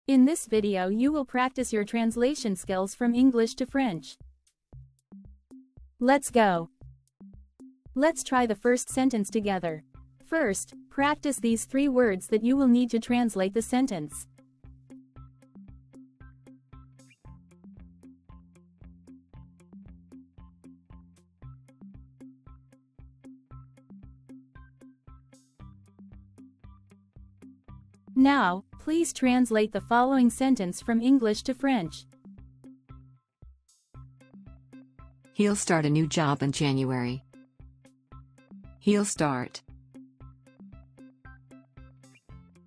In this video you will practice your translation skills from English to French. Let's go. Let's try the first sentence together. First, practice these 3 words that you will need to translate the sentence. Now, please translate the following sentence from English to French. He'll start a new job in January. He'll start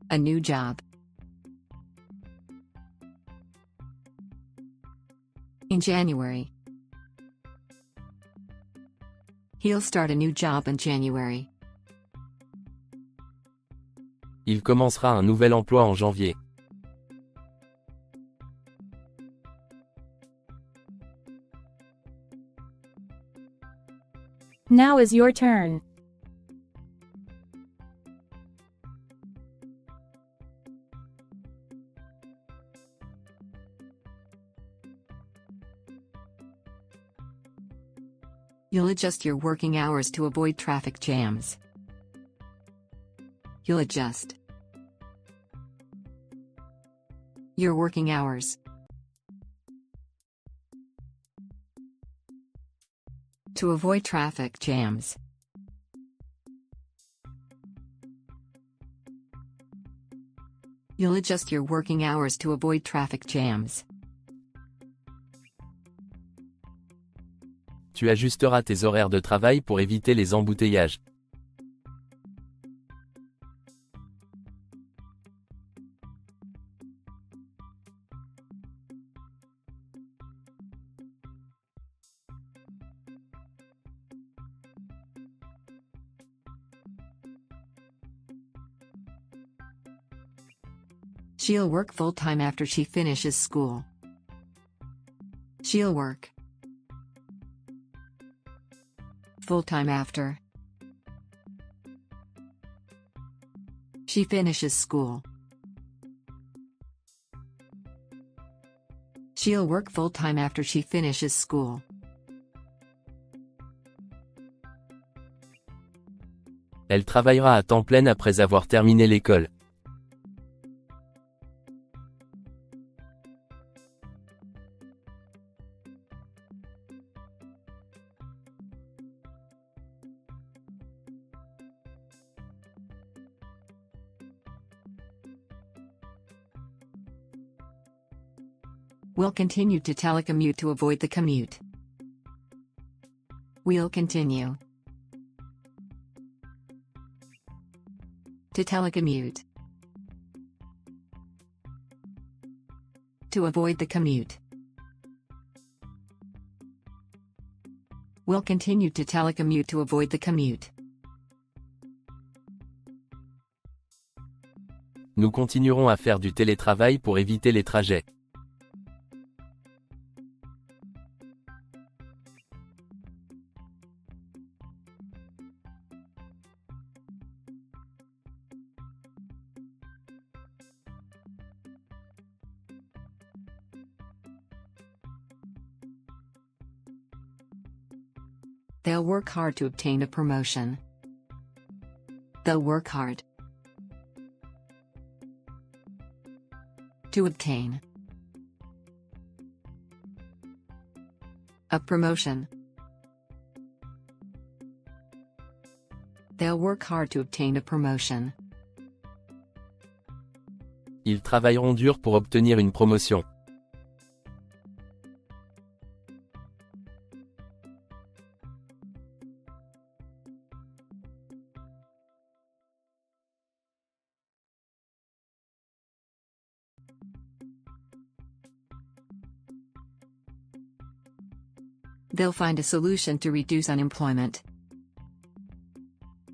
a new job in January. He'll start a new job in January. Il commencera un nouvel emploi en janvier. Now is your turn. You'll adjust your working hours to avoid traffic jams. You'll adjust your working hours to avoid traffic jams. You'll adjust your working hours to avoid traffic jams. Tu ajusteras tes horaires de travail pour éviter les embouteillages. She'll work full-time after she finishes school. She'll work full-time after she finishes school. She'll work full-time after she finishes school. Elle travaillera à temps plein après avoir terminé l'école. We'll continue to telecommute to avoid the commute. We'll continue to telecommute to avoid the commute. We'll continue to telecommute to avoid the commute. Nous continuerons à faire du télétravail pour éviter les trajets. They'll work hard to obtain a promotion. They'll work hard to obtain a promotion. They'll work hard to obtain a promotion. Ils travailleront dur pour obtenir une promotion. They'll find a solution to reduce unemployment.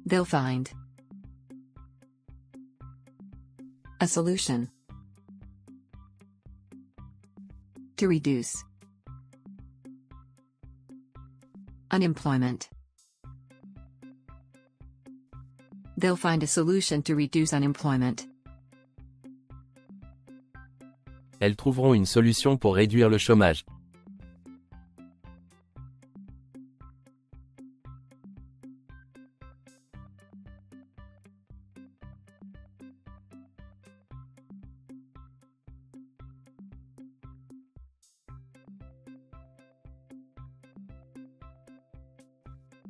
They'll find a solution to reduce unemployment. They'll find a solution to reduce unemployment. Elles trouveront une solution pour réduire le chômage.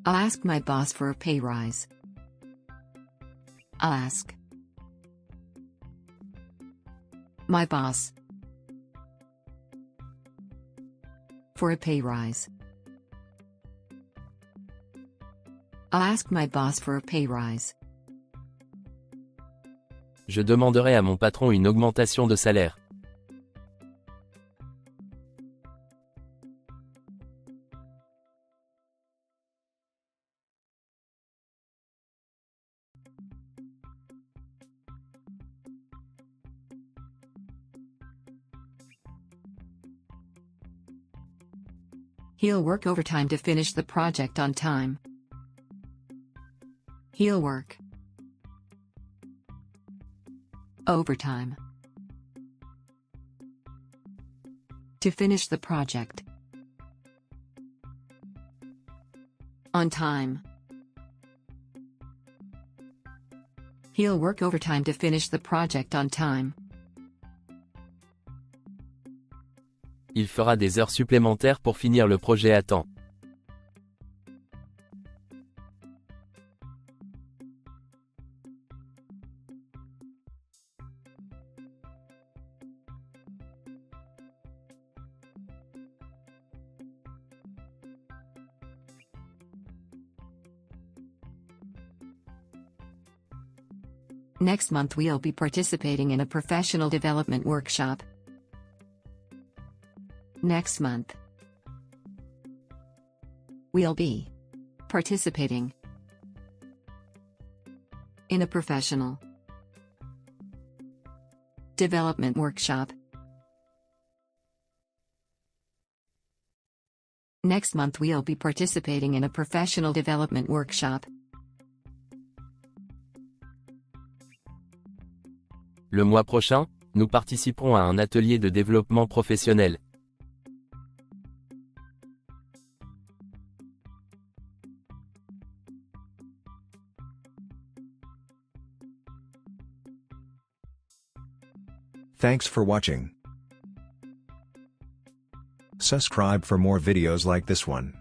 I'll ask my boss for a pay rise. I'll ask my boss for a pay rise. I'll ask my boss for a pay rise. Je demanderai à mon patron une augmentation de salaire. He'll work overtime to finish the project on time. He'll work overtime to finish the project on time. He'll work overtime to finish the project on time. Il fera des heures supplémentaires pour finir le projet à temps. Next month we'll be participating in a professional development workshop. Next month we'll be participating in a professional development workshop. Next month we'll be participating in a professional development workshop. Le mois prochain, nous participerons à un atelier de développement professionnel. Thanks for watching. Subscribe for more videos like this one.